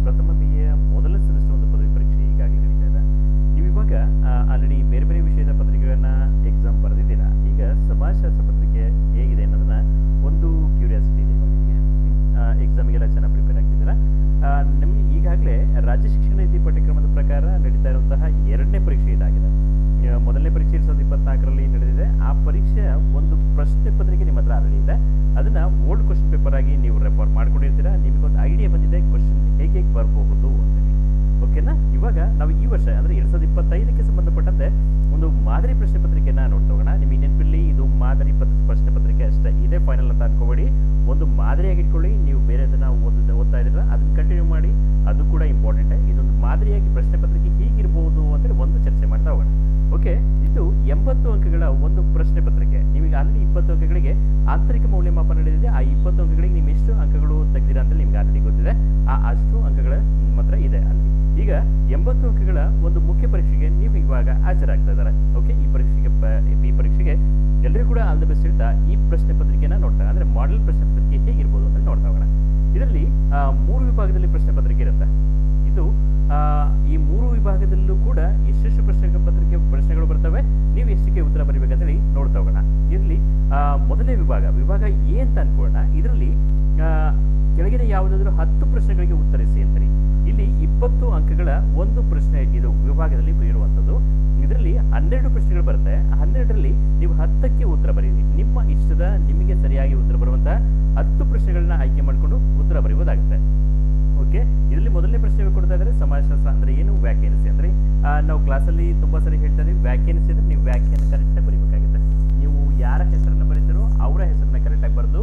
ಪ್ರಥಮ BA ಮೊದಲ semester ಒಂದು ಪದವಿ ಪರೀಕ್ಷೆ ಈಗಾಗಲೇ ನಡೀತಾ ಇದೆ. ನೀವು ಇವಾಗ ಆಲ್ರೆಡಿ ಬೇರೆ ಬೇರೆ ವಿಷಯದ ಪತ್ರಿಕೆಗಳನ್ನ ಎಕ್ಸಾಮ್ ಬರೆದಿದ್ದೀರಾ. ಈಗ ಸಮಾಜಶಾಸ್ತ್ರ ಪತ್ರಿಕೆ ಹೇಗಿದೆ ಅನ್ನೋದನ್ನ ಒಂದು ಕ್ಯೂರಿಯಾಸಿಟಿ ಇದೆ ಇವಾಗ ನಿಮಗೆ. ಎಕ್ಸಾಮಿಗೆಲ್ಲ ಚೆನ್ನಾಗಿ ಪ್ರಿಪೇರ್ ಆಗ್ತಿದ್ದೀರಾ. ನಿಮ್ಗೆ ಈಗಾಗಲೇ ರಾಜ್ಯ ಶಿಕ್ಷಣ ನೀತಿ ಪಠ್ಯಕ್ರಮದ ಪ್ರಕಾರ ನಡೀತಾ ಇರುವಂತಹ ಎರಡನೇ ಪರೀಕ್ಷೆ ಇದಾಗಿದೆ. ಮೊದಲನೇ ಪರೀಕ್ಷೆ 2024ರಲ್ಲಿ ನಡೆದಿದೆ. ಆ ಪರೀಕ್ಷೆಯ ಒಂದು ಪ್ರಶ್ನೆ ಪತ್ರಿಕೆ ನಿಮ್ಮ ಹತ್ರ ಆಲ್ರೆಡಿ ಇದೆ. ಅದನ್ನ ಓಲ್ಡ್ ಕ್ವಶನ್ ಪೇಪರ್ ಆಗಿ ನೀವು ರೆಫರ್ ಮಾಡ್ಕೊಂಡಿರ್ತೀರಾ. ನಿಮಗೊಂದು ಐಡಿಯಾ ಬಂದಿದೆ ಕ್ವಶನ್ ಹೇಗೆ ಬರಬಹುದು ಅಂತೇಳಿ. ಓಕೆನಾ? ಇವಾಗ ನಾವು ಈ ವರ್ಷ ಅಂದ್ರೆ 2025ಕ್ಕೆ ಸಂಬಂಧಪಟ್ಟಂತೆ ಒಂದು ಮಾದರಿ ಪ್ರಶ್ನೆ ಪತ್ರಿಕೆಯನ್ನ ನೋಡ್ತಾ ಹೋಗೋಣ. ನಿಮಗೆ ನೆನಪಿರಲಿ, ಇದು ಮಾದರಿ ಪ್ರಶ್ನೆ ಪತ್ರಿಕೆ ಅಷ್ಟೇ, ಇದೇ ಫೈನಲ್ ಅಂತ ಅನ್ಕೋಬೇಡಿ. ಒಂದು ಮಾದರಿಯಾಗಿ ಇಟ್ಕೊಳ್ಳಿ. ನೀವು ಬೇರೆದನ್ನ ಓದ್ತಾ ಇದ್ದೀರಾ, ಅದನ್ನ ಕಂಟಿನ್ಯೂ ಮಾಡಿ, ಅದು ಕೂಡ ಇಂಪಾರ್ಟೆಂಟ್. ಇದೊಂದು ಮಾದರಿಯಾಗಿ ಪ್ರಶ್ನೆ ಪತ್ರಿಕೆ ಹೀಗಿರ್ಬೋದು ಅಂತೇಳಿ ಒಂದು ಚರ್ಚೆ ಮಾಡ್ತಾ ಹೋಗೋಣ. ಓಕೆ, ಇದು 80 ಅಂಕಗಳ ಒಂದು ಪ್ರಶ್ನೆ ಪತ್ರಿಕೆ. ನಿಮಗೆ ಆಲ್ರೆಡಿ 20 ಅಂಕಗಳಿಗೆ ಆಂತರಿಕ ಮೌಲ್ಯಮಾಪನ ನಡೆದಿದೆ. ಆ 20 ಅಂಕಗಳಿಗೆ ನೀವು ಎಷ್ಟು ಅಂಕಗಳು ತೆಗೆದಿರಾ ಅಂತ ನಿಮ್ಗೆ ಆಲ್ರೆಡಿ ಗೊತ್ತಿದೆ. ಅಷ್ಟು ಅಂಕಗಳ ನಿಮ್ಮ ಹತ್ರ ಇದೆ ಆಲ್ರೆಡಿ. ಈಗ 80 ಅಂಕಗಳ ಒಂದು ಮುಖ್ಯ ಪರೀಕ್ಷೆಗೆ ನೀವು ಇವಾಗ ಹಾಜರಾಗ್ತಾ ಇದ್ದಾರೆ. ಓಕೆ, ಈ ಪರೀಕ್ಷೆಗೆ ಎಲ್ಲರೂ ಕೂಡ ಆಲ್ ದ ಬೆಸ್ಟ್ ಹೇಳ್ತಾ ಈ ಪ್ರಶ್ನೆ ಪತ್ರಿಕೆನ ನೋಡ್ತಾ, ಅಂದ್ರೆ ಮಾಡೆಲ್ ಪ್ರಶ್ನೆ ಪತ್ರಿಕೆ ಹೇಗಿರ್ಬೋದು ಅಂತ ನೋಡ್ತಾ ಹೋಗೋಣ. ಇದರಲ್ಲಿ 3 ವಿಭಾಗದಲ್ಲಿ ಪ್ರಶ್ನೆ ಪತ್ರಿಕೆ ಇರುತ್ತೆ. ಇದು ಈ 3 ವಿಭಾಗದಲ್ಲೂ ಕೂಡ ಎಷ್ಟೆಷ್ಟು ಪ್ರಶ್ನೆಗಳು ಬರ್ತವೆ, ನೀವು ಎಷ್ಟಕ್ಕೆ ಉತ್ತರ ಬರೀಬೇಕಂತೇಳಿ ನೋಡ್ತಾ ಹೋಗೋಣ. ಇದರಲ್ಲಿ ಮೊದಲನೇ ವಿಭಾಗ ಎ ಅಂತ ಅನ್ಕೊಳ್ಳೋಣ. ಇದರಲ್ಲಿ ಕೆಳಗಿನ ಯಾವುದಾದ್ರೂ 10 ಪ್ರಶ್ನೆಗಳಿಗೆ ಉತ್ತರಿಸಿ ಅಂತೇಳಿ. ಇಲ್ಲಿ 20 ಅಂಕಗಳ ಒಂದು ಪ್ರಶ್ನೆ ಇದು ವಿಭಾಗದಲ್ಲಿ ಇರುವಂಥದ್ದು. ಇದರಲ್ಲಿ 12 ಪ್ರಶ್ನೆಗಳು ಬರುತ್ತೆ. 12ರಲ್ಲಿ ನೀವು 10ಕ್ಕೆ ಉತ್ತರ ಬರೀರಿ. ನಿಮ್ಮ ಇಷ್ಟದ ನಿಮಗೆ ಸರಿಯಾಗಿ ಉತ್ತರ ಬರುವಂತಹ 10 ಪ್ರಶ್ನೆಗಳನ್ನ ಆಯ್ಕೆ ಮಾಡಿಕೊಂಡು ಉತ್ತರ ಬರೆಯುವುದಾಗುತ್ತೆ. ಓಕೆ, ಇದರಲ್ಲಿ ಮೊದಲನೇ ಪ್ರಶ್ನೆ ಕೊಡ್ತಾ ಇದ್ದಾರೆ ಸಮಾಜಶಾಸ್ತ್ರ ಅಂದ್ರೆ ಏನು, ವ್ಯಾಖ್ಯಾನಿಸಿ ಅಂದ್ರೆ ನಾವು ಕ್ಲಾಸಲ್ಲಿ ತುಂಬಾ ಸರಿ ಹೇಳ್ತಾ ಇದೀವಿ, ವ್ಯಾಖ್ಯಾನಿಸಿ ಅಂದ್ರೆ ನೀವು ವ್ಯಾಖ್ಯಾನ ಕರೆಕ್ಟಾಗಿ ಬರೀಬೇಕಾಗುತ್ತೆ. ನೀವು ಯಾರ ಹೆಸರನ್ನ ಬರೀತಾರೋ ಅವರ ಹೆಸರನ್ನ ಕರೆಕ್ಟಾಗಿ ಬರೆದು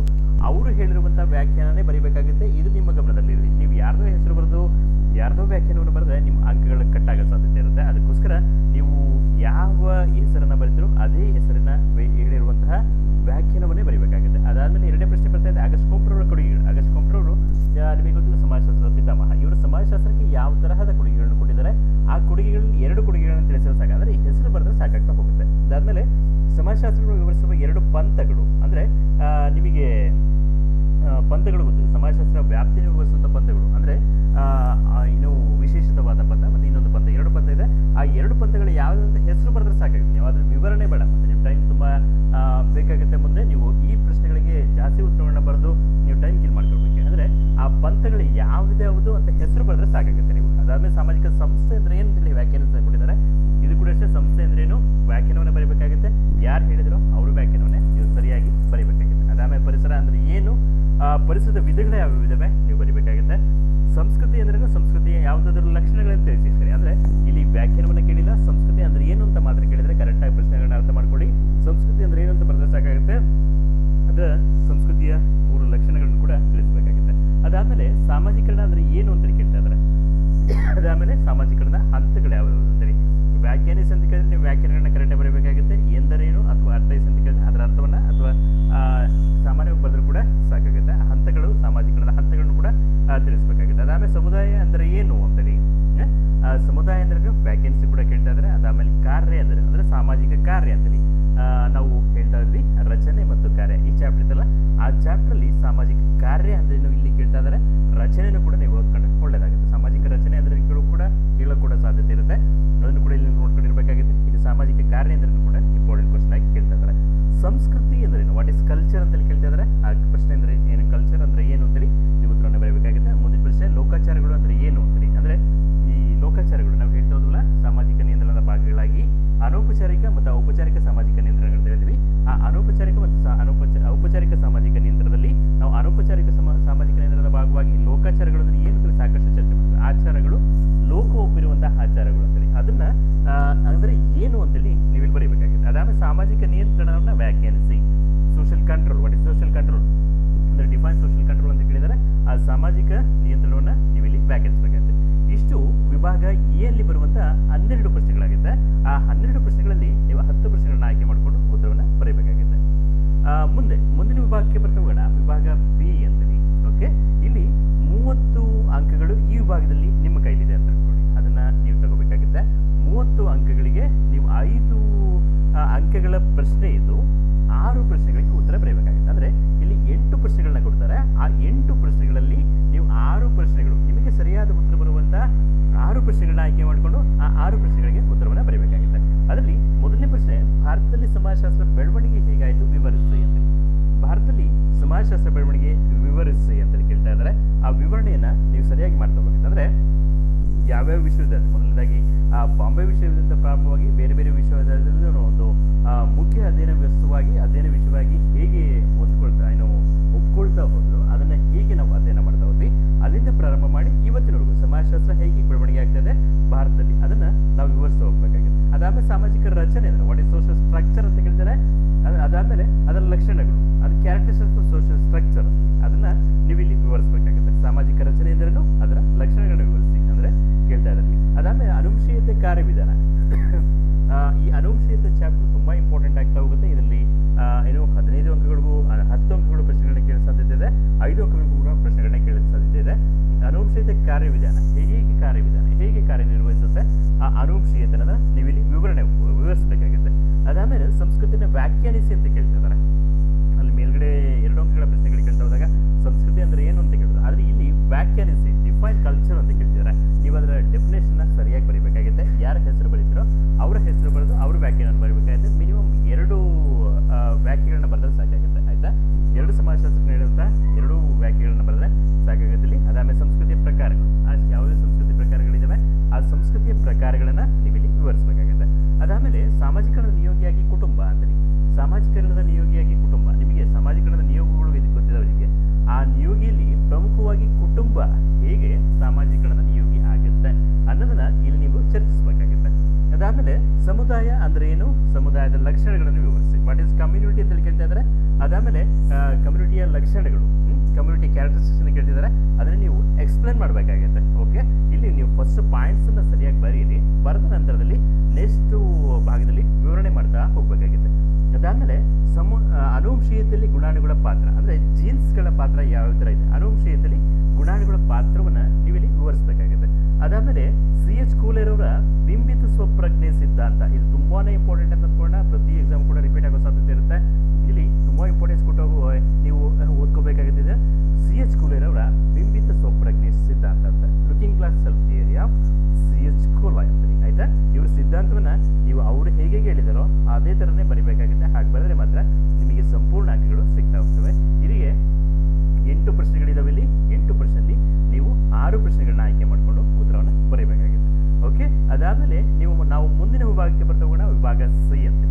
ಅವರು ಹೇಳಿರುವಂತಹ ವ್ಯಾಖ್ಯಾನನೇ ಬರೀಬೇಕಾಗುತ್ತೆ. ಇದು ನಿಮ್ಮ ಗಮನದಲ್ಲಿರಲಿ. ನೀವು ಯಾರ್ದೋ ಹೆಸರು ಬರೆದು ಯಾರ್ದೋ ವ್ಯಾಖ್ಯಾನವನ್ನು ಬರೆದ್ರೆ ನಿಮ್ಮ ಅಂಕಗಳು ಕಟ್ಟಾಗೋ ಸಾಧ್ಯತೆ ಇರುತ್ತೆ. ಅದಕ್ಕೋಸ್ಕರ ನೀವು ಯಾವ ಹೆಸರನ್ನ ಬರೀತೀರೋ ಅದೇ ಹೆಸರಿನ ಹೇಳಿರುವಂತಹ ವ್ಯಾಖ್ಯಾನವನ್ನೇ ಬರೀಬೇಕಾಗುತ್ತೆ. ಅದಾದ್ಮೇಲೆ ಎರಡನೇ ಪ್ರಶ್ನೆ ಬರ್ತಾ ಇದೆ ಆಗಸ್ಟ್ ಕೊಂಪ್ರವರ ಕೊಡುಗೆಗಳು. ಆಗಸ್ಟ್ ಕೊಂಪ್ರವರು ನಿಮಗೆ ಗೊತ್ತಿಲ್ಲ ಸಮಾಜಶಾಸ್ತ್ರದ ಪಿತಾಮಹ. ಇವರು ಸಮಾಜಶಾಸ್ತ್ರಕ್ಕೆ ಯಾವ ತರಹದ ಕೊಡುಗೆಗಳನ್ನು ಕೊಟ್ಟಿದ್ದಾರೆ, ಆ ಕೊಡುಗೆಗಳಲ್ಲಿ 2 ಕೊಡುಗೆಗಳನ್ನು ತಿಳಿಸಿದ್ರೆ ಸಾಕು, ಅಂದ್ರೆ ಹೆಸರು ಬರೆದ್ರೆ ಸಾಕಾಗ್ತಾ ಹೋಗುತ್ತೆ. ಅದಾದ್ಮೇಲೆ ಸಮಾಜಶಾಸ್ತ್ರಗಳು ವಿವರಿಸುವ 2 ಪಂಥಗಳು, ಅಂದ್ರೆ ನಿಮಗೆ ಪಂಥಗಳು ಗೊತ್ತಿದೆ. ಸಮಾಜಶಾಸ್ತ್ರ ವ್ಯಾಪ್ತಿಯನ್ನು ವಿವರಿಸುವಂಥ ಪಂಥಗಳು ಅಂದ್ರೆ ಇನ್ನು ವಿಶೇಷಿತವಾದ ಪಂಥ ಮತ್ತೆ ಇನ್ನೊಂದು ಪಂಥ, 2 ಪಂಥ ಇದೆ. ಆ 2 ಪಂಥಗಳು ಯಾವುದಂತ ಹೆಸರು ಬರೆದ್ರೆ ಸಾಕಾಗುತ್ತೆ. ನೀವು ಅದ್ರ ವಿವರಣೆ ಬೇಡ, ಮತ್ತೆ ನೀವು ಟೈಮ್ ತುಂಬಾ ಬೇಕಾಗುತ್ತೆ. ಮುಂದೆ ನೀವು ಈ ಪ್ರಶ್ನೆಗಳಿಗೆ ಜಾಸ್ತಿ ಉತ್ತರಗಳನ್ನ ಬರೆದು ನೀವು ಟೈಮ್ ಕಿಲ್ ಮಾಡ್ಕೊಳ್ಬೇಕು. ಅಂದ್ರೆ ಆ ಪಂಥಗಳು ಯಾವ್ದು ಅಂತ ಹೆಸರು ಬರೆದ್ರೆ ಸಾಕಾಗುತ್ತೆ ನೀವು. ಅದಾದ್ಮೇಲೆ ಸಾಮಾಜಿಕ ಸಂಸ್ಥೆ ಅಂದ್ರೆ ಏನು ಅಂತೇಳಿ ವ್ಯಾಖ್ಯಾನ ಕೊಟ್ಟಿದ್ದಾರೆ. ಇದು ಕೂಡ ಅಷ್ಟೇ, ಸಂಸ್ಥೆ ಅಂದ್ರೆ ಏನು ವ್ಯಾಖ್ಯಾನವನ್ನ ಬರೀಬೇಕಾಗುತ್ತೆ. ಯಾರು ಹೇಳಿದ್ರು ಅವರು ವ್ಯಾಖ್ಯಾನವನ್ನೇ ನೀವು ಸರಿಯಾಗಿ ಬರೀಬೇಕಾಗುತ್ತೆ. ಅದಾದ್ಮೇಲೆ ಪರಿಸರ ಅಂದ್ರೆ ಏನು, ಪರಿಸರದ ವಿಧಗಳು ಯಾವ್ಯಾವ ಇದಾವೆ ನೀವು ಬರೀಬೇಕಾಗುತ್ತೆ. ಸಂಸ್ಕೃತಿ ಅಂದ್ರೇನು, ಸಂಸ್ಕೃತಿಯ ಯಾವುದಾದ್ರೂ ಲಕ್ಷಣಗಳನ್ನು ತಿಳಿಸಿರ್ತಾರೆ. ಅಂದ್ರೆ ಇಲ್ಲಿ ವ್ಯಾಖ್ಯಾನವನ್ನ ಕೇಳಿಲ್ಲ, ಸಂಸ್ಕೃತಿ ಅಂದ್ರೆ ಏನು ಅಂತ ಮಾತ್ರ ಕೇಳಿದ್ರೆ ಕರೆಕ್ಟಾಗಿ ಪ್ರಶ್ನೆಗಳನ್ನ ಅರ್ಥ ಮಾಡ್ಕೊಳ್ಳಿ. ಸಂಸ್ಕೃತಿ ಅಂದ್ರೆ ಏನು ಅಂತ ಬರೆದ್ರೆ ಸಾಕಾಗುತ್ತೆ. ಅದ ಸಂಸ್ಕೃತಿಯ 3 ಲಕ್ಷಣಗಳನ್ನು ಕೂಡ ತಿಳಿಸಬೇಕಾಗುತ್ತೆ. ಅದಾದ್ಮೇಲೆ ಸಾಮಾಜೀಕರಣ ಅಂದ್ರೆ ಏನು ಅಂತ ಕೇಳ್ತಾ ಇದ್ದಾರೆ. ಅದಾದ್ಮೇಲೆ ಸಾಮಾಜೀಕರಣದ ಹಂತಗಳು ಯಾವ್ಯಾವ ಅಂತೇಳಿ ವ್ಯಾಖ್ಯಾನಿಸಿ ಅಂತ ಕೇಳಿದ್ರೆ ನೀವು ವ್ಯಾಖ್ಯಾನಗಳನ್ನ ಕರೆಕ್ಟಾಗಿ ಬರೀಬೇಕಾಗುತ್ತೆ. ಎಂದರೇನು ಅಥವಾ ಅರ್ಥೈಸಿ ಅಂತ ಕೇಳಿದ್ರೆ ಅದರ ಅರ್ಥವನ್ನ ಅಥವಾ ಸಾಮಾನ್ಯವಾಗಿ ಬರೆದ್ರು ಕೂಡ ಸಾಕಾಗುತ್ತೆ. ಹಂತಗಳು, ಸಾಮಾಜಿಕರಣದ ಹಂತಗಳನ್ನು ಕೂಡ ತಿಳಿಸಬೇಕಾಗುತ್ತೆ. ಅದಾದ್ಮೇಲೆ ಸಮುದಾಯ ಅಂದ್ರೆ ಏನು ಅಂತೇಳಿ, ಸಮುದಾಯ ಅಂದ್ರೆ ವ್ಯಾಖ್ಯಾನಿಸಿ ಕೂಡ ಕೇಳ್ತಾ ಇದ್ದಾರೆ. ಅದಾದ್ಮೇಲೆ ಕಾರ್ಯ ಅಂದ್ರೆ ಸಾಮಾಜಿಕ ಕಾರ್ಯ ಅಂತೇಳಿ ನಾವು ಹೇಳ್ತಾ ಇದ್ವಿ, ರಚನೆ ಮತ್ತು ಕಾರ್ಯ. ಈ ಚಾಪ್ಟರ್ ಇದಲ್ಲ, ಆ ಚಾಪ್ಟರ್ ಅಲ್ಲಿ ಸಾಮಾಜಿಕ ಕಾರ್ಯ ಅಂದ್ರೆ ಇಲ್ಲಿ ಕೇಳ್ತಾ ಇದ್ದಾರೆ. ರಚನೆಯನ್ನು ಕೂಡ ನೀವು ಓದ್ಕೊಂಡ್ರೆ ಒಳ್ಳೇದಾಗುತ್ತೆ. ಸಾಮಾಜಿಕ ರಚನೆ ಅಂದ್ರೆ ಕೇಳೋ ಕೂಡ ಸಾಧ್ಯತೆ ಇರುತ್ತೆ. ಅದನ್ನು ಕೂಡ ಇಲ್ಲಿ ನೋಡ್ಕೊಂಡಿರ್ಬೇಕಾಗುತ್ತೆ. ಇದು ಸಾಮಾಜಿಕ ಕಾರ್ಯ ಅಂದ್ರೆ ಕೂಡ ಇಂಪಾರ್ಟೆಂಟ್ ಕ್ವಶನ್ ಆಗಿ ಕೇಳ್ತಾ ಇದ್ದಾರೆ. ಸಂಸ್ಕೃತಿ ಅಂದ್ರೆ ಏನು, ವಾಟ್ ಇಸ್ ಕಲ್ಚರ್ ಅಂತೇಳಿ ಕೇಳ್ತಾ ಇದ್ದಾರೆ. ಆ ಪ್ರಶ್ನೆ ಅಂದ್ರೆ ಏನು, ಕಲ್ಚರ್ ಅಂದ್ರೆ ಏನು ಅಂತೇಳಿ ನೀವು ಉತ್ತರವನ್ನು ಬರೀಬೇಕಾಗುತ್ತೆ. ಮುಂದಿನ ಪ್ರಶ್ನೆ ಲೋಕಾಚಾರಗಳು ಅಂದ್ರೆ ಏನು ಅಂತೇಳಿ. ಅಂದ್ರೆ ಈ ಲೋಕಾಚಾರಗಳು ನಾವು ಹೇಳ್ತಾ ಹೋದ್ವಲ್ಲ, ಸಾಮಾಜಿಕ ನಿಯಂತ್ರಣದ ಭಾಗಗಳಾಗಿ ಅನೌಪಚಾರಿಕ ಮತ್ತು ಔಪಚಾರಿಕ ಸಾಮಾಜಿಕ ನಿಯಂತ್ರಣಗಳು ಹೇಳಿದ್ವಿ. ಆ ಅನೌಪಚಾರಿಕ ಮತ್ತು ಔಪಚಾರಿಕ ಸಾಮಾಜಿಕ ನಿಯಂತ್ರಣದಲ್ಲಿ ನಾವು ಅನೌಪಚಾರಿಕ ಸಾಮಾಜಿಕ ನಿಯಂತ್ರಣದ ಭಾಗವಾಗಿ ಲೋಕಾಚಾರಗಳು ಅಂದ್ರೆ ಏನು ಅಂತೇಳಿ ಸಾಕಷ್ಟು ಚರ್ಚೆ ಮಾಡಿದ್ವಿ. ಆಚಾರಗಳು ಲೋಕ ಒಪ್ಪಿರುವಂತಹ ಆಚಾರಗಳು ಅಂತೇಳಿ ಅದನ್ನ ಅಂದ್ರೆ ಏನು ಅಂತೇಳಿ ನೀವು ಇಲ್ಲಿ ಬರೀಬೇಕಾಗಿದೆ. ಅದಾದ್ಮೇಲೆ ಸಾಮಾಜಿಕ ನಿಯಂತ್ರಣವನ್ನ ವ್ಯಾಖ್ಯಾನಿಸಿ. Social control, what is social control ಅಂದ್ರೆ ಡಿಫೈನ್ ಸೋಷಿಯಲ್ ಕಂಟ್ರೋಲ್ ಅಂತ ಕೇಳಿದರೆ ಆ ಸಾಮಾಜಿಕ ನಿಯಂತ್ರಣವನ್ನ ನೀವು ಇಲ್ಲಿ ವ್ಯಾಖ್ಯಾನಿಸಬೇಕಾಗುತ್ತೆ. ಇಷ್ಟು ವಿಭಾಗ ಎ ಅಲ್ಲಿ ಬರುವಂತಹ 12 ಪ್ರಶ್ನೆಗಳಾಗುತ್ತೆ. ಆ 12 ಪ್ರಶ್ನೆಗಳಲ್ಲಿ ನೀವು 10 ಪ್ರಶ್ನೆಗಳನ್ನ ಆಯ್ಕೆ ಮಾಡಿಕೊಂಡು ಉತ್ತರವನ್ನ ಬರೀಬೇಕಾಗುತ್ತೆ. ಮುಂದಿನ ವಿಭಾಗಕ್ಕೆ ಬರ್ತಾ ಹೋಗೋಣ. ವಿಭಾಗ ಬಿ ಅಂತೇಳಿ. ಓಕೆ, ಇಲ್ಲಿ 30 ಅಂಕಗಳು ಈ ವಿಭಾಗದಲ್ಲಿ ನಿಮ್ಮ ಕೈಲಿದೆ ಅಂತ ಅನ್ಕೊಳ್ಳಿ. ಅದನ್ನ ನೀವು ತಗೋಬೇಕಾಗುತ್ತೆ. 30 ಅಂಕಗಳಿಗೆ ನೀವು 5 ಅಂಕಗಳ ಪ್ರಶ್ನೆ ಇದ್ದು 6 ಪ್ರಶ್ನೆಗಳಿಗೆ ಉತ್ತರ ಬರೀಬೇಕಾಗುತ್ತೆ. ಅಂದ್ರೆ ಇಲ್ಲಿ 8 ಪ್ರಶ್ನೆಗಳನ್ನ ಕೊಡ್ತಾರೆ. ಆ 8 ಪ್ರಶ್ನೆಗಳಲ್ಲಿ ನೀವು 6 ಪ್ರಶ್ನೆಗಳು ನಿಮಗೆ ಸರಿಯಾದ ಉತ್ತರ ಪ್ರಶ್ನೆಗಳನ್ನ ಆಯ್ಕೆ ಮಾಡಿಕೊಂಡು ಆ 6 ಪ್ರಶ್ನೆಗಳಿಗೆ ಉತ್ತರವನ್ನು ಬರೀಬೇಕಾಗುತ್ತೆ. ಅದರಲ್ಲಿ ಮೊದಲನೇ ಪ್ರಶ್ನೆ, ಭಾರತದಲ್ಲಿ ಸಮಾಜಶಾಸ್ತ್ರ ಬೆಳವಣಿಗೆ ಹೇಗಾಯಿತು ವಿವರಿಸಿ ಅಂತ. ಭಾರತದಲ್ಲಿ ಸಮಾಜಶಾಸ್ತ್ರ ಬೆಳವಣಿಗೆ ವಿವರಿಸಿ ಅಂತ ಕೇಳ್ತಾ ಇದ್ದಾರೆ. ಆ ವಿವರಣೆಯನ್ನ ನೀವು ಸರಿಯಾಗಿ ಮಾಡ್ತಾ ಹೋಗ್ಬೇಕು. ಅಂದ್ರೆ ಯಾವ್ಯಾವ ವಿಶ್ವವಿದ್ಯಾಲಯ, ಮೊದಲನೇದಾಗಿ ಬಾಂಬೆ ವಿಶ್ವವಿದ್ಯಾಲಯದಿಂದ ಪ್ರಾರಂಭವಾಗಿ ಬೇರೆ ಬೇರೆ ವಿಶ್ವವಿದ್ಯಾಲಯದಲ್ಲಿ ಒಂದು ಮುಖ್ಯ ಅಧ್ಯಯನ ವಿಷಯವಾಗಿ ಹೇಗೆ ಒಪ್ಕೊಳ್ತಾ ಹೋದ್ರು, ಅದನ್ನ ಹೇಗೆ ನಾವು ಅಧ್ಯಯನ ಮಾಡ್ತಾ ಹೋದ್ವಿ, ಅಲ್ಲಿಂದ ಪ್ರಾರಂಭ ಮಾಡಿ ಇವತ್ತಿನವರೆಗೂ ಸಮಾಜಶಾಸ್ತ್ರ ಹೇಗೆ ಬೆಳವಣಿಗೆ ಆಗ್ತದೆ ಭಾರತದಲ್ಲಿ, ಅದನ್ನ ನಾವು ವಿವರಿಸ್ತಾ ಹೋಗ್ಬೇಕಾಗಿದೆ. ಅದಾದ್ಮೇಲೆ ಸಾಮಾಜಿಕ ರಚನೆ ಅಂದ್ರೆ ವಾಟ್ ಇಸ್ ಸೋಷಿಯಲ್ ಸ್ಟ್ರಕ್ಚರ್ ಅಂತ ಕೇಳ್ತಾರೆ. ಅದಾದ್ಮೇಲೆ ಅದರ ಲಕ್ಷಣಗಳು, ಅದು ಕ್ಯಾರೆಕ್ಟರಿಸ್ಟಿಕ್ಸ್ ಆಫ್ ಸೋಷಿಯಲ್ ಸ್ಟ್ರಕ್ಚರ್, ಅದನ್ನ ನೀವು ಇಲ್ಲಿ ವಿವರಿಸಬೇಕಾಗುತ್ತೆ. ಸಾಮಾಜಿಕ ರಚನೆ ಎಂದರೇನು, ಅದರ ಲಕ್ಷಣಗಳನ್ನು ವಿವರಿಸಿ ಅಂದ್ರೆ ಕೇಳ್ತಾ ಇದ್ದಾರೆ. ಅದಾದ್ಮೇಲೆ ಅನುವಂಶೀಯತೆ ಕಾರ್ಯವಿಧಾನ. ಈ ಅನುವಂಶೀಯತೆ ಚಾಪ್ಟರ್ ತುಂಬಾ ಇಂಪಾರ್ಟೆಂಟ್ ಆಗ್ತಾ ಹೋಗುತ್ತೆ. ಇದರಲ್ಲಿ 15 ಅಂಕಗಳಿಗೂ 10 ಅಂಕಗಳು ಪ್ರಶ್ನೆಗಳನ್ನ ಕೇಳೋ ಸಾಧ್ಯತೆ ಇದೆ, 5 ಅಂಕಗಳಿಗೂ ಕೂಡ ಪ್ರಶ್ನೆಗಳನ್ನ ಕೇಳೋ ಸಾಧ್ಯತೆ ಇದೆ. ಅನುವಂಶೀಯತೆ ಕಾರ್ಯವಿಧಾನ ಹೇಗೆ ಕಾರ್ಯನಿರ್ವಹಿಸುತ್ತೆ, ಆ ಅನುವಂಶೀಯತೆನ ನೀವು ಇಲ್ಲಿ ವಿವರಿಸಬೇಕಾಗುತ್ತೆ. ಅದಾದ್ಮೇಲೆ ಸಂಸ್ಕೃತಿನ ವ್ಯಾಖ್ಯಾನಿಸಿ ಅಂತ ಕೇಳ್ತಿದ್ದಾರೆ. ಅಲ್ಲಿ ಮೇಲ್ಗಡೆ 2 ಅಂಕಗಳ ಪ್ರಶ್ನೆಗಳಿಗೆ ಕೇಳ್ತಾ ಹೋದಾಗ ಸಂಸ್ಕೃತಿ ಅಂದ್ರೆ ಏನು ಅಂತ ಕೇಳಿದ್ರು, ಆದ್ರೆ ಇಲ್ಲಿ ವ್ಯಾಖ್ಯಾನಿಸಿ, ಡಿಫೈನ್ ಕಲ್ಚರ್ ಅಂತ ಕೇಳ್ತಿದ್ದಾರೆ. ನೀವು ಅದರ ಡೆಫಿನೇಷನ್ ಸರಿಯಾಗಿ ಬರೀಬೇಕಾಗುತ್ತೆ. ಯಾರ ಹೆಸರು ಬರೀತಿರೋ ಅವರ ಹೆಸರು ಬರೆದು ಅವ್ರ ವ್ಯಾಖ್ಯಾನ ಬರೀಬೇಕಾಗುತ್ತೆ. ಮಿನಿಮಮ್ 2 ವ್ಯಾಖ್ಯೆಗಳನ್ನ ಬರೆದ್ರೆ ಸಾಕಾಗುತ್ತೆ. ಆಯ್ತಾ, 2 ಸಮಾಜಶಾಸ್ತ್ರ ಹೇಳುತ್ತಾ 2 ವ್ಯಾಖ್ಯೆಗಳನ್ನ ಬರೆದ್ರೆ ಸಾಕಾಗುತ್ತೆ ಇಲ್ಲಿ. ಅದಾದ್ಮೇಲೆ ಸಂಸ್ಕೃತಿಯ ಪ್ರಕಾರಗಳು, ಯಾವುದೇ ಸಂಸ್ಕೃತಿ ಪ್ರಕಾರಗಳಿದಾವೆ ಆ ಸಂಸ್ಕೃತಿಯ ಪ್ರಕಾರಗಳನ್ನ ನೀವು ಇಲ್ಲಿ ವಿವರಿಸಬೇಕಾಗುತ್ತೆ. ಅದಾದ್ಮೇಲೆ ಸಾಮಾಜಿಕರಣದ ನಿಯೋಗಿಯಾಗಿ ಕುಟುಂಬ ಅಂತೇಳಿ, ಸಾಮಾಜಿಕರಣದ ನಿಯೋಗಿಯಾಗಿ ಕುಟುಂಬ, ನಿಮಗೆ ಸಾಮಾಜಿಕರಣದ ನಿಯೋಗಗಳು ಗೊತ್ತಿದಾವೆ ನಿಮಗೆ. ಆ ನಿಯೋಗಿಯಲ್ಲಿ ಪ್ರಮುಖವಾಗಿ ಕುಟುಂಬ ಹೇಗೆ ಸಾಮಾಜಿಕರಣದ ನಿಯೋಗಿ ಆಗುತ್ತೆ ಅನ್ನೋದನ್ನ ಇಲ್ಲಿ ನೀವು ಚರ್ಚಿಸಬೇಕಾಗುತ್ತೆ. ಅದಾದ್ಮೇಲೆ ಸಮುದಾಯ ಅಂದ್ರೆ ಏನು, ಸಮುದಾಯದ ಲಕ್ಷಣಗಳನ್ನು ವಿವರಿಸಿ. ವಾಟ್ ಇಸ್ ಕಮ್ಯುನಿಟಿ ಅಂತ ಕೇಳ್ತಾ ಇದ್ದಾರೆ. ಅದಾದ್ಮೇಲೆ ಕಮ್ಯುನಿಟಿಯ ಲಕ್ಷಣಗಳು, ಕಮ್ಯುನಿಟಿ ಕ್ಯಾರೆಕ್ಟರಿಸ್ಟಿಕ್ಸ್ ಕೇಳ್ತಿದ್ದಾರೆ, ಅದನ್ನ ನೀವು ಎಕ್ಸ್ಪ್ಲೇನ್ ಮಾಡಬೇಕಾಗುತ್ತೆ. ಓಕೆ, ಇಲ್ಲಿ ನೀವು ಫಸ್ಟ್ ಪಾಯಿಂಟ್ಸ್ ಅನ್ನ ಸರಿಯಾಗಿ ಬರೀರಿ, ಬರೆದ ನಂತರದಲ್ಲಿ ನೆಕ್ಸ್ಟ್ ಭಾಗದಲ್ಲಿ ವಿವರಣೆ ಮಾಡ್ತಾ ಹೋಗ್ಬೇಕಾಗುತ್ತೆ. ಅದಾದ್ಮೇಲೆ ಅನುವಂಶೀಯತೆಯಲ್ಲಿ ಗುಣಾಣುಗಳ ಪಾತ್ರ ಅಂದ್ರೆ ಜೀನ್ಸ್ಗಳ ಪಾತ್ರ ಯಾವ ತರ ಇದೆ, ಅನುವಂಶೀಯತೆಯಲ್ಲಿ ಗುಣಾಣುಗಳ ಪಾತ್ರವನ್ನ ನೀವಿಲ್ಲಿ ವಿವರಿಸಬೇಕಾಗುತ್ತೆ. ಅದಾದ್ಮೇಲೆ C.H. ಕೂಲೇರವರ ಬಿಂಬಿತ ಸ್ವಪ್ರಜ್ಞೆ ಸಿದ್ಧಾಂತ, ಇದು ತುಂಬಾನೇ ಇಂಪಾರ್ಟೆಂಟ್ ಅಂತ ಅಂದ್ಕೊಂಡ ಪ್ರತಿ ಎಕ್ಸಾಮ್ ಕೂಡ ರಿಪೀಟ್ ಆಗೋ ಸಾಧ್ಯತೆ ಇರುತ್ತೆ. ಇಲ್ಲಿ ತುಂಬಾ ಇಂಪಾರ್ಟೆನ್ಸ್ ಕೊಟ್ಟು ನೀವು ಓದ್ಕೋಬೇಕಾಗಿದೆ. C.H. ಕೂಲೇರವರ ಬಿಂಬಿತ ಸ್ವಪ್ರಜ್ಞೆ ಸಿದ್ಧಾಂತ ಅಂತ, looking glass self theory of C.H. Cooler ಅಂತ. ಆಯ್ತಾ, ಇವ್ರ ಸಿದ್ಧಾಂತವನ್ನ ನೀವು ಅವರು ಹೇಗೆ ಹೇಳಿದಾರೋ ಅದೇ ತರನೇ ಬರಿಬೇಕಾಗುತ್ತೆ. ಹಾಗೆ ಬರೆದ್ರೆ ಮಾತ್ರ ನಿಮಗೆ ಸಂಪೂರ್ಣ ಅಂಕಗಳು ಸಿಗ್ತಾ ಹೋಗ್ತವೆ. ಇಲ್ಲಿಗೆ 8 ಪ್ರಶ್ನೆಗಳಿದಾವೆ. ಇಲ್ಲಿ 8 ಪ್ರಶ್ನೆಯಲ್ಲಿ ನೀವು 6 ಪ್ರಶ್ನೆಗಳನ್ನ ಆಯ್ಕೆ ಮಾಡಿಕೊಂಡು ಉತ್ತರವನ್ನು ಬರೀಬೇಕಾಗುತ್ತೆ. ಓಕೆ, ಅದಾದ್ಮೇಲೆ ನಾವು ಮುಂದಿನ ವಿಭಾಗಕ್ಕೆ ಬರ್ತಾ ಹೋಗೋಣ, ವಿಭಾಗ ಸಿ ಅಂತ.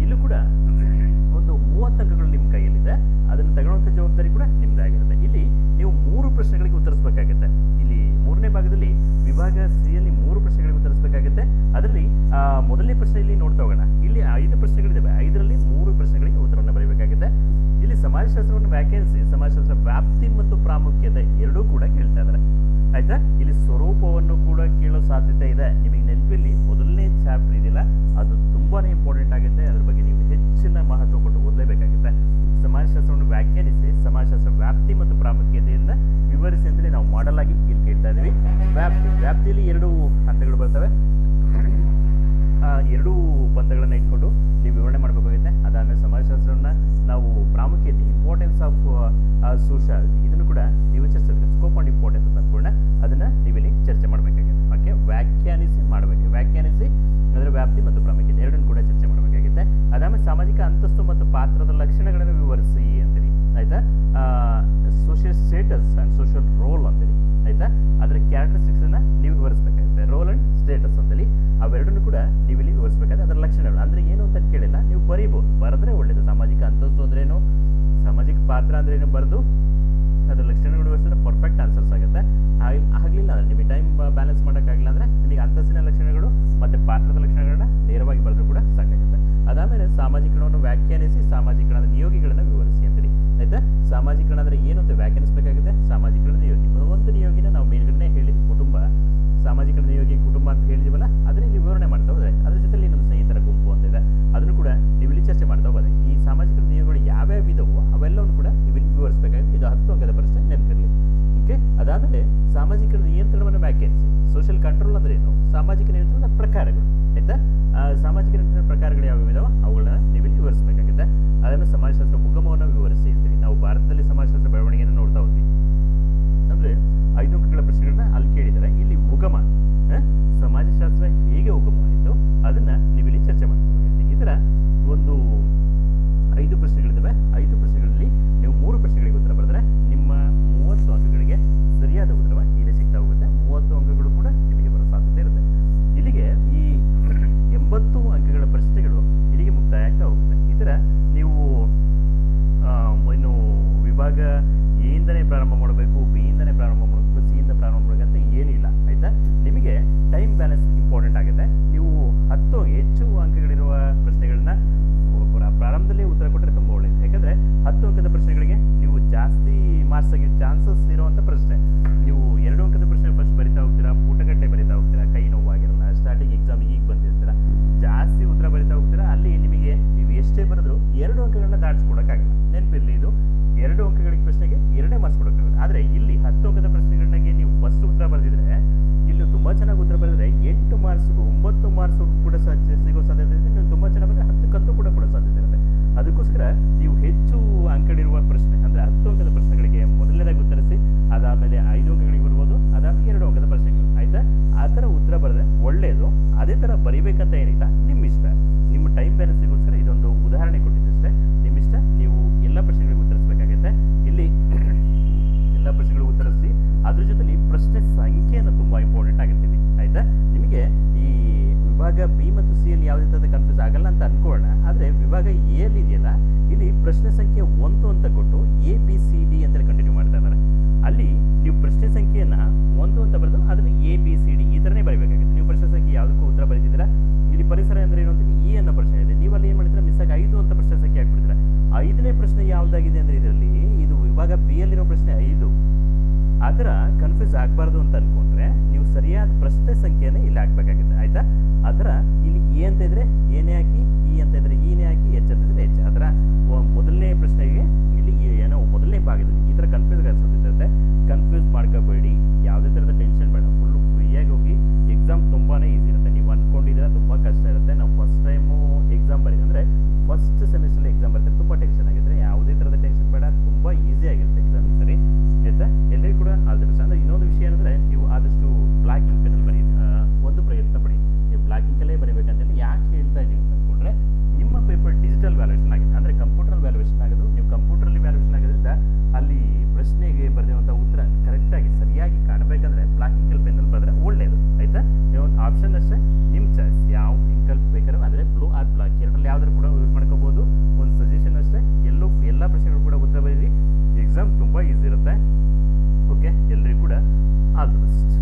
ಇಲ್ಲೂ ಕೂಡ ಒಂದು 30 ಅಂಕಗಳು ನಿಮ್ಮ ಕೈಯಲ್ಲಿದೆ, ಅದನ್ನು ತಗೊಳ್ಳುವಂಥ ಜವಾಬ್ದಾರಿ ಕೂಡ ನಿಮ್ದಾಗಿರುತ್ತೆ. ಇಲ್ಲಿ ನೀವು 3 ಪ್ರಶ್ನೆಗಳಿಗೆ ಉತ್ತರಿಸಬೇಕಾಗುತ್ತೆ. ಇಲ್ಲಿ 3ನೇ ಭಾಗದಲ್ಲಿ ವಿಭಾಗ ಸಿ ಯಲ್ಲಿ 3 ಪ್ರಶ್ನೆಗಳಿಗೆ ಉತ್ತರಿಸಬೇಕಾಗುತ್ತೆ. ಅದರಲ್ಲಿ ಮೊದಲನೇ ಪ್ರಶ್ನೆಯಲ್ಲಿ ನೋಡ್ತಾ ಹೋಗೋಣ. ಇಲ್ಲಿ 5 ಪ್ರಶ್ನೆಗಳಿದ್ದಾವೆ, 5ರಲ್ಲಿ 3 ಪ್ರಶ್ನೆಗಳಿಗೆ ಉತ್ತರವನ್ನು ಬರೀಬೇಕಾಗುತ್ತೆ. ಇಲ್ಲಿ ಸಮಾಜಶಾಸ್ತ್ರವನ್ನು ವ್ಯಾಖ್ಯಾನಿಸಿ ಸಮಾಜಶಾಸ್ತ್ರ ವ್ಯಾಪ್ತಿ ಮತ್ತು ಪ್ರಾಮುಖ್ಯತೆ ಎರಡೂ ಕೂಡ ಕೇಳ್ತಾ ಇದ್ದಾರೆ. ಆಯ್ತಾ, ಇಲ್ಲಿ ಸ್ವರೂಪವನ್ನು ಕೂಡ ಕೇಳೋ ಸಾಧ್ಯತೆ ಇದೆ. ನಿಮಗೆ ನೆನಪಿಲ್ಲಿ ಮೊದಲನೇ ಚಾಪ್ಟರ್ ಇದೆಯಲ್ಲ, ಅದು ತುಂಬಾನೇ ಇಂಪಾರ್ಟೆಂಟ್ ಆಗುತ್ತೆ. ಅದ್ರ ಬಗ್ಗೆ ನೀವು ಹೆಚ್ಚಿನ ಮಹತ್ವ ಕೊಟ್ಟು ಓದಲೇಬೇಕಾಗುತ್ತೆ. ಸಮಾಜಶಾಸ್ತ್ರವನ್ನು ವ್ಯಾಖ್ಯಾನಿಸಿ ಸಮಾಜಶಾಸ್ತ್ರ ವ್ಯಾಪ್ತಿ ಮತ್ತು ಪ್ರಾಮುಖ್ಯತೆಯನ್ನ ವಿವರಿಸಿ ಅಂತೇಳಿ ನಾವು ಮಾಡಲ್ ಆಗಿ ಇಲ್ಲಿ ಕೇಳ್ತಾ ಇದೀವಿ. ವ್ಯಾಪ್ತಿಯಲ್ಲಿ 2 ಹಂತಗಳು ಬರ್ತವೆ. 2 ಪಂಥಗಳನ್ನ ಇಟ್ಕೊಂಡು ನೀವು ವಿವರಣೆ ಮಾಡಬೇಕಾಗುತ್ತೆ. ಅದಾದ್ಮೇಲೆ ಸಮಾಜಶಾಸ್ತ್ರವನ್ನ ನಾವು ಪ್ರಾಮುಖ್ಯತೆ, ಇಂಪಾರ್ಟೆನ್ಸ್ ಆಫ್ ಸೋಷಿಯಾಲಜಿ, ಇದನ್ನು ಕೂಡ ನೀವು ಚರ್ಚಿಸಬೇಕು. ಸ್ಕೋಪ್ ಅಂಡ್ ಇಂಪಾರ್ಟೆನ್ಸ್ ಅಂತ ಅಂದ್ಕೊಂಡ ಅದನ್ನ ನೀವಿಲ್ಲಿ ಚರ್ಚೆ ಮಾಡಬೇಕಾಗುತ್ತೆ. ಓಕೆ, ವ್ಯಾಖ್ಯಾನಿಸಿ ಅದರ ವ್ಯಾಪ್ತಿ ಮತ್ತು ಪ್ರಾಮುಖ್ಯತೆ ಎರಡನ್ನು ಕೂಡ ಚರ್ಚೆ ಮಾಡಬೇಕಾಗುತ್ತೆ. ಅದಾದ್ಮೇಲೆ ಸಾಮಾಜಿಕ ಅಂತಸ್ತು ಮತ್ತು ಪಾತ್ರದ ಲಕ್ಷಣಗಳನ್ನು ವಿವರಿಸಿ ಅಂತೇಳಿ. ಆಯ್ತಾ, social status and social role ಅಂತೇಳಿ. ಆಯ್ತಾ, ಅದರ ಕ್ಯಾರೆಕ್ಟರಿಸ್ಟಿಕ್ಸ್ ಅನ್ನ ನೀವು ವಿವರಿಸಬೇಕಾಗುತ್ತೆ. ರೋಲ್ ಅಂಡ್ ಸ್ಟೇಟಸ್ ಅಂತೇಳಿ ಅವೆರಡನ್ನು ಕೂಡ ನೀವು ಇಲ್ಲಿ ವಿವರಿಸಬೇಕಾದ್ರೆ ಅದರ ಲಕ್ಷಣಗಳು ಅಂದ್ರೆ ಏನು ಅಂತ ಕೇಳಿಲ್ಲ, ನೀವು ಬರೀಬಹುದು, ಬರೆದ್ರೆ ಒಳ್ಳೇದು. ಸಾಮಾಜಿಕ ಅಂತಸ್ತು ಅಂದ್ರೇನು, ಸಾಮಾಜಿಕ ಪಾತ್ರ ಅಂದ್ರೆ ಏನು ಬರೆದು ಅದರ ಲಕ್ಷಣಗಳು ವಿವರಿಸಿದ್ರೆ ಪರ್ಫೆಕ್ಟ್ ಆನ್ಸರ್ಸ್ ಆಗುತ್ತೆ. ಆಗ್ಲಿಲ್ಲ ಅಂದ್ರೆ ನಿಮಗೆ ಟೈಮ್ ಬ್ಯಾಲೆನ್ಸ್ ಮಾಡೋಕ್ಕಾಗಿಲ್ಲ ಅಂದ್ರೆ ನಿಮಗೆ ಅಂತಸ್ತಿನ ಲಕ್ಷಣಗಳು ಮತ್ತೆ ಪಾತ್ರದ ಲಕ್ಷಣಗಳನ್ನ ನೇರವಾಗಿ ಬರೆದ್ರು ಕೂಡ ಸಾಕಾಗುತ್ತೆ. ಅದಾದ್ಮೇಲೆ ಸಾಮಾಜಿಕರಣವನ್ನು ವ್ಯಾಖ್ಯಾನಿಸಿ ಸಾಮಾಜಿಕರಣದ ನಿಯೋಗಿಗಳನ್ನ ವಿವರಿಸಿ ಅಂತೇಳಿ. ಆಯ್ತಾ, ಸಾಮಾಜಿಕರಣ ಅಂದ್ರೆ ಏನು ಅಂತ ವ್ಯಾಖ್ಯಾನಿಸಬೇಕಾಗುತ್ತೆ. ಸಾಮಾಜಿಕರಣ ನಿಯೋಗಿ, ಒಂದು ನಿಯೋಗಿನ ನಾವು ಮೇಲ್ಗಡೆ ಹೇಳಿ ಕುಟುಂಬ, ಸಾಮಾಜಿಕ ನಿಯೋಗಿ ಕುಟುಂಬ ಅಂತ ಹೇಳಿದೀವಲ್ಲ, ಅದನ್ನ ನೀವು ವಿವರಣೆ ಮಾಡ್ತಾ ಹೋದ್ರೆ ಅದ್ರ ಜೊತೆಲಿ ಇನ್ನೊಂದು ಸ್ನೇಹಿತರ ಗುಂಪು ಅಂತ ಇದೆ, ಅದನ್ನು ಕೂಡ ನೀವು ಇಲ್ಲಿ ಚರ್ಚೆ ಮಾಡ್ತಾ ಹೋಗೋದು. ಈ ಸಾಮಾಜಿಕ ನಿಯೋಗಗಳು ಯಾವ್ಯಾವ ಇದಾವೋ ಅವೆಲ್ಲವನ್ನು ಕೂಡ ನೀವು ಇಲ್ಲಿ ವಿವರಿಸಬೇಕಾಗುತ್ತೆ. ಇದು 10 ಅಂಕದ ಪ್ರಶ್ನೆ, ನೆನಪಿರಲಿ. ಓಕೆ, ಅದಾದ್ಮೇಲೆ ಸಾಮಾಜಿಕ ನಿಯಂತ್ರಣವನ್ನು ವ್ಯಾಖ್ಯಾನಿಸಿ. ಸೋಷಿಯಲ್ ಕಂಟ್ರೋಲ್ ಅಂದ್ರೆ ಏನು, ಸಾಮಾಜಿಕ ನಿಯಂತ್ರಣದ ಪ್ರಕಾರಗಳು. ಆಯ್ತಾ, ಸಾಮಾಜಿಕ ನಿಯಂತ್ರಣ ಪ್ರಕಾರಗಳು ಯಾವ್ಯಾವ ಇದಾವೋ ಅವುಗಳನ್ನ ನೀವು ಇಲ್ಲಿ ವಿವರಿಸಬೇಕಾಗುತ್ತೆ. ಅದಾದ್ಮೇಲೆ ಸಮಾಜಶಾಸ್ತ್ರ ಉಗಮವನ್ನು ವಿವರಿಸಿ ಅಂತೀವಿ. ನಾವು ಭಾರತದಲ್ಲಿ ಸಮಾಜಶಾಸ್ತ್ರ ಬೆಳವಣಿಗೆಯನ್ನು ನೋಡ್ತಾ ಹೋದ್ವಿ ಅಂದ್ರೆ 5 ಅಂಕಗಳ ಪ್ರಶ್ನೆಗಳನ್ನ ಅಲ್ಲಿ ಕೇಳಿದ್ದಾರೆ. ಇಲ್ಲಿ ಉಗಮ 5 ಪ್ರಶ್ನೆಗಳಿದ್ದಾವೆ. 5 ಪ್ರಶ್ನೆಗಳಲ್ಲಿ ನೀವು 3 ಪ್ರಶ್ನೆಗಳಿಗೆ ಉತ್ತರ ಬರೆದ್ರೆ ನಿಮ್ಮ 30 ಅಂಕಗಳಿಗೆ ಸರಿಯಾದ ಉತ್ತರವ ಇಲ್ಲಿ ಸಿಗ್ತಾ ಹೋಗುತ್ತೆ. 30 ಅಂಕಗಳು ಕೂಡ ನಿಮಗೆ ಬರೋ ಸಾಧ್ಯತೆ ಇರುತ್ತೆ. ಇಲ್ಲಿಗೆ ಈ 80 ಅಂಕಗಳ ಪ್ರಶ್ನೆಗಳು ಇಲ್ಲಿಗೆ ಮುಕ್ತಾಯ ಆಗ್ತಾ ಹೋಗುತ್ತೆ. ಈ ಥರ ನೀವು ಇನ್ನು ವಿಭಾಗ ಎಯಿಂದನೇ ಪ್ರಾರಂಭ ಮಾಡಬೇಕು, ಬಿಯಿಂದನೇ ಪ್ರಾರಂಭ ಮಾಡಬೇಕು, ಸಿಯಿಂದ ಪ್ರಾರಂಭ ಮಾಡಬೇಕಂತ ಏನಿಲ್ಲ, ಆಯ್ತಾ. ನಿಮಗೆ ಟೈಮ್ ಬ್ಯಾಲೆನ್ಸ್ ಇಂಪಾರ್ಟೆಂಟ್ ಆಗುತ್ತೆ. ನೀವು ಹೆಚ್ಚು ಅಂಕಗಳಿರುವ ಪ್ರಶ್ನೆಗಳನ್ನ ಪ್ರಾರಂಭದಲ್ಲಿ ಉತ್ತರ ಕೊಟ್ಟರೆ ತುಂಬ ಒಳ್ಳೆಯದು. ಯಾಕಂದರೆ 10 ಅಂಕದ ಪ್ರಶ್ನೆಗಳಿಗೆ ನೀವು ಜಾಸ್ತಿ ಮಾರ್ಕ್ಸ್ ಆಗಿ ಚಾನ್ಸಸ್ ಇರುವಂಥ ಪ್ರಶ್ನೆ. ನೀವು 2 ಅಂಕದ ಪ್ರಶ್ನೆ ಫಸ್ಟ್ ಬರಿತಾ ಹೋಗ್ತೀರಾ, ಪುಟಗಟ್ಟಲೆ ಬರಿತಾ ಹೋಗ್ತೀರಾ, ಕೈ ನೋವಾಗಿರಲ್ಲ, ಸ್ಟಾರ್ಟಿಂಗ್ ಎಕ್ಸಾಮ್ ಈಗ ಬಂದಿರ್ತೀರಾ, ಜಾಸ್ತಿ ಉತ್ತರ ಬರಿತಾ ಹೋಗ್ತೀರಾ. ಅಲ್ಲಿ ನಿಮಗೆ ನೀವು ಎಷ್ಟೇ ಬರೆದ್ರು 2 ಅಂಕಗಳನ್ನ ದಾಟಿಸ್ಕೊಡೋಕ್ಕಾಗಲ್ಲ. ನೆನಪಿರಲಿ, ಇದು 2 ಅಂಕಗಳಿಗೆ ಪ್ರಶ್ನೆಗೆ 2 ಮಾರ್ಕ್ಸ್ ಕೊಡೋಕ್ಕಾಗಲ್ಲ. ಆದರೆ ಇಲ್ಲಿ 10 ಅಂಕದ ಪ್ರಶ್ನೆಗಳಿಗೆ ನೀವು ಫಸ್ಟ್ ಉತ್ತರ ಬರೆದಿದ್ರೆ, ಇಲ್ಲಿ ತುಂಬ ಚೆನ್ನಾಗಿ ಉತ್ತರ ಬರೆದ್ರೆ 8 ಮಾರ್ಕ್ಸ್ಗೂ 9 ಮಾರ್ಕ್ಸ್ ಕೂಡ ಸಿಗೋ ಸಾಧ್ಯತೆ ಇದೆ. ನೀವು ತುಂಬ ಚೆನ್ನಾಗಿ ಬರೆದ್ರೆ 10 ಕಂತು ಕೂಡ ಕೊಡೋ ಸಾಧ್ಯತೆ ಇರುತ್ತೆ. ಅದಕ್ಕೋಸ್ಕರ ನೀವು ಹೆಚ್ಚು ಅಂಕಗಳಿರುವ ಪ್ರಶ್ನೆ ಅಂದರೆ 10 ಅಂಕದ ಪ್ರಶ್ನೆಗಳಿಗೆ ಮೊದಲನೇದಾಗಿ ಉತ್ತರಿಸಿ, ಅದಾದಮೇಲೆ 5 ಅಂಕಗಳಿಗೆ ಬರ್ಬೋದು, ಅದಾದಮೇಲೆ 2 ಅಂಕದ ಪ್ರಶ್ನೆಗಳು, ಆಯಿತಾ. ಆ ಥರ ಉತ್ತರ ಬರೆದ್ರೆ ಒಳ್ಳೆಯದು. ಅದೇ ಥರ ಬರೀಬೇಕಂತ ಏನಿಲ್ಲ, ನಿಮ್ಮ ಇಷ್ಟ. ನಿಮ್ಮ ಟೈಮ್ ಬ್ಯಾಲೆನ್ಸಿಗೋಸ್ಕರ ಇದೊಂದು ಉದಾಹರಣೆ ಕೊಟ್ಟಿದ್ದೆ ಅಷ್ಟೇ. ನಿಮ್ಮ ಇಷ್ಟ. ನೀವು ಎಲ್ಲ ಪ್ರಶ್ನೆಗಳಿಗೆ ಉತ್ತರಿಸಬೇಕಾಗುತ್ತೆ. ಇಲ್ಲಿ ಎಲ್ಲ ಪ್ರಶ್ನೆಗಳು ಉತ್ತರಿಸಿ, ಅದ್ರ ಜೊತೆಲಿ ಪ್ರಶ್ನೆ ಸಂಖ್ಯೆಯನ್ನು ತುಂಬ ಇಂಪಾರ್ಟೆಂಟ್ ಆಗುತ್ತೆ ಇಲ್ಲಿ, ಆಯಿತಾ. ನಿಮಗೆ ಈ ವಿಭಾಗ ಬಿ ಮತ್ತು ಸಿ ಯಲ್ಲಿ ಯಾವುದೇ ಥರದ ಕನ್ಫ್ಯೂಸ್ ಆಗಲ್ಲ ಅಂತ ಅನ್ಕೊಳ್ಳೋಣ. ಆದರೆ ವಿಭಾಗ ಎ ಯಲ್ಲಿ ಇದೆಯಲ್ಲ, ಇಲ್ಲಿ ಪ್ರಶ್ನೆ ಸಂಖ್ಯೆ 1 ಅಂತ ಕೊಟ್ಟು ABCD ಅಂತೇಳಿ ಕಂಟಿನ್ಯೂ ಮಾಡ್ತಾ ಇದ್ದಾರೆ. ಅಲ್ಲಿ ನೀವು ಪ್ರಶ್ನೆ ಸಂಖ್ಯೆಯನ್ನು 1 ಅಂತ ಬರೆದು ಅದನ್ನು ABCD ಈ ಥರನೇ ಬರೀಬೇಕಾಗುತ್ತೆ. ನೀವು ಪ್ರಶ್ನೆ ಸಂಖ್ಯೆ ಯಾವುದಕ್ಕೂ ಉತ್ತರ ಬರೀತಿದ್ದೀರಾ. ಇಲ್ಲಿ ಪರಿಸರ ಅಂದರೆ ಏನು ಅಂತ ಈ ಅನ್ನೋ ಪ್ರಶ್ನೆ ಇದೆ. ನೀವು ಅಲ್ಲಿ ಏನು ಮಾಡ್ತೀರಾ, ಮಿಸ್ ಆಗಿ 5 ಅಂತ ಪ್ರಶ್ನೆ ಸಂಖ್ಯೆ ಹಾಕ್ಬಿಡ್ತೀರಾ. 5ನೇ ಪ್ರಶ್ನೆ ಯಾವುದಾಗಿದೆ ಅಂದರೆ ಇದರಲ್ಲಿ ಇದು ವಿಭಾಗ ಬಿ ಯಲ್ಲಿರೋ ಪ್ರಶ್ನೆ 5. ಆ ಥರ ಕನ್ಫ್ಯೂಸ್ ಆಗಬಾರ್ದು ಅಂತ ಅನ್ಕೊಂಡ್ರೆ ನೀವು ಸರಿಯಾದ ಪ್ರಶ್ನೆ ಸಂಖ್ಯೆನೇ ಇಲ್ಲಿ ಹಾಕ್ಬೇಕಾಗುತ್ತೆ, ಆಯ್ತಾ. ಆ ಥರ ಇಲ್ಲಿ ಎ ಅಂತ ಇದ್ರೆ ಏನೇ ಹಾಕಿ, ಇ ಅಂತ ಇದ್ರೆ ಈನೇ ಹಾಕಿ, ಎಚ್ ಅಂತ ಇದ್ರೆ ಎಚ್. ಆ ಥರ ಮೊದಲನೇ ಪ್ರಶ್ನೆಗೆ ಇಲ್ಲಿ ಏನೋ ಮೊದಲನೇ ಭಾಗದಲ್ಲಿ ಈ ಥರ ಕನ್ಫ್ಯೂಸ್ ಆಗಿರುತ್ತೆ. ಕನ್ಫ್ಯೂಸ್ ಮಾಡ್ಕೋಬೇಡಿ, ಯಾವುದೇ ಥರದ ಟೆನ್ಷನ್ ಬೇಡ. ಫುಲ್ಲು ಫ್ರೀಯಾಗಿ ಹೋಗಿ. ಎಕ್ಸಾಮ್ ತುಂಬಾ ಈಸಿ ಇರುತ್ತೆ. ನೀವು ಅಂದ್ಕೊಂಡಿದ್ದೀರಾ ತುಂಬ ಕಷ್ಟ ಇರುತ್ತೆ. ನಾವು ಫಸ್ಟ್ ಟೈಮು ಎಕ್ಸಾಮ್ ಬರೀ ಅಂದರೆ ಫಸ್ಟ್ ಸೆಮಿಸ್ಟರ್ ಎಕ್ಸಾಮ್ ಬರ್ತಾರೆ, ತುಂಬ ಟೆನ್ಷನ್ ಆಗಿದ್ರೆ ಯಾವುದೇ ಥರದ ಟೆನ್ಷನ್ ಬೇಡ. ತುಂಬ ಈಸಿ ಆಗಿರುತ್ತೆ ಎಕ್ಸಾಮ್, ಸರಿ ಆಯ್ತಾ. ಎಲ್ಲರಿಗೂ ಕೂಡ ಆಲ್ ದಿ ಬೆಸ್ಟ್. ಅಂದರೆ ಇನ್ನೊಂದು ವಿಷಯ ಏನಂದರೆ, ನೀವು ಆದಷ್ಟು ಬ್ಲಾಕಿಂಗ್ ಪೆನ್ನಲ್ಲಿ ಬರೀ, ಒಂದು ಪ್ರಯತ್ನ ಪಡಿ. ನೀವು ಬ್ಲಾಕಿಂಗಲ್ಲೇ ಬರೀಬೇಕಂತೇಳಿ ಯಾಕೆ ಹೇಳ್ತಾ ಇದ್ದೀವಿ ಅಂತ ಅಂದ್ಕೊಂಡ್ರೆ, ನಿಮ್ಮ ಪೇಪರ್ ಡಿಜಿಟಲ್ ವ್ಯಾಲ್ಯೂಷನ್ ಆಗಿದೆ, ಅಂದರೆ ಕಂಪ್ಯೂಟರ್ ವ್ಯಾಲ್ಯೂಷನ್ ಆಗೋದು. ನೀವು ಕಂಪ್ಯೂಟರಲ್ಲಿ ವ್ಯಾಲ್ಯೂಷನ್ ಆಗೋದ್ರಿಂದ ಅಲ್ಲಿ ಪ್ರಶ್ನೆಗೆ ಬರೆದಿರುವಂಥ ಉತ್ತರ ಕರೆಕ್ಟಾಗಿ ಸರಿಯಾಗಿ ಕಾಣಬೇಕಂದ್ರೆ ಬ್ಲಾಕಿಂಗ್ ಪೆನ್ನಲ್ಲಿ ಬರೆದ್ರೆ ಒಳ್ಳೆಯದು, ಆಯಿತಾ. ಒಂದು ಆಪ್ಷನ್ ಅಷ್ಟೇ, ನಿಮ್ಮ ಚಾಯ್ಸ್. ಯಾವ ಇಂಕಲ್ ಬೇಕಾದ್ರೂ ಅಂದರೆ ಬ್ಲೂ ಆರ್ ಬ್ಲಾಕ್ ಎರಡರಲ್ಲಿ ಯಾವ್ದಾದ್ರು ಕೂಡ ಯೂಸ್ ಮಾಡ್ಕೋಬೋದು. ಒಂದು ಸಜೆಷನ್ ಅಷ್ಟೇ. ಎಲ್ಲ ಪ್ರಶ್ನೆಗಳು ಕೂಡ ಉತ್ತರ ಬರೀರಿ. ಎಕ್ಸಾಮ್ ತುಂಬ ಈಸಿ ಇರುತ್ತೆ. ಓಕೆ, ಎಲ್ಲರಿಗೂ ಕೂಡ ಆಲ್ ದಿ ಬೆಸ್ಟ್.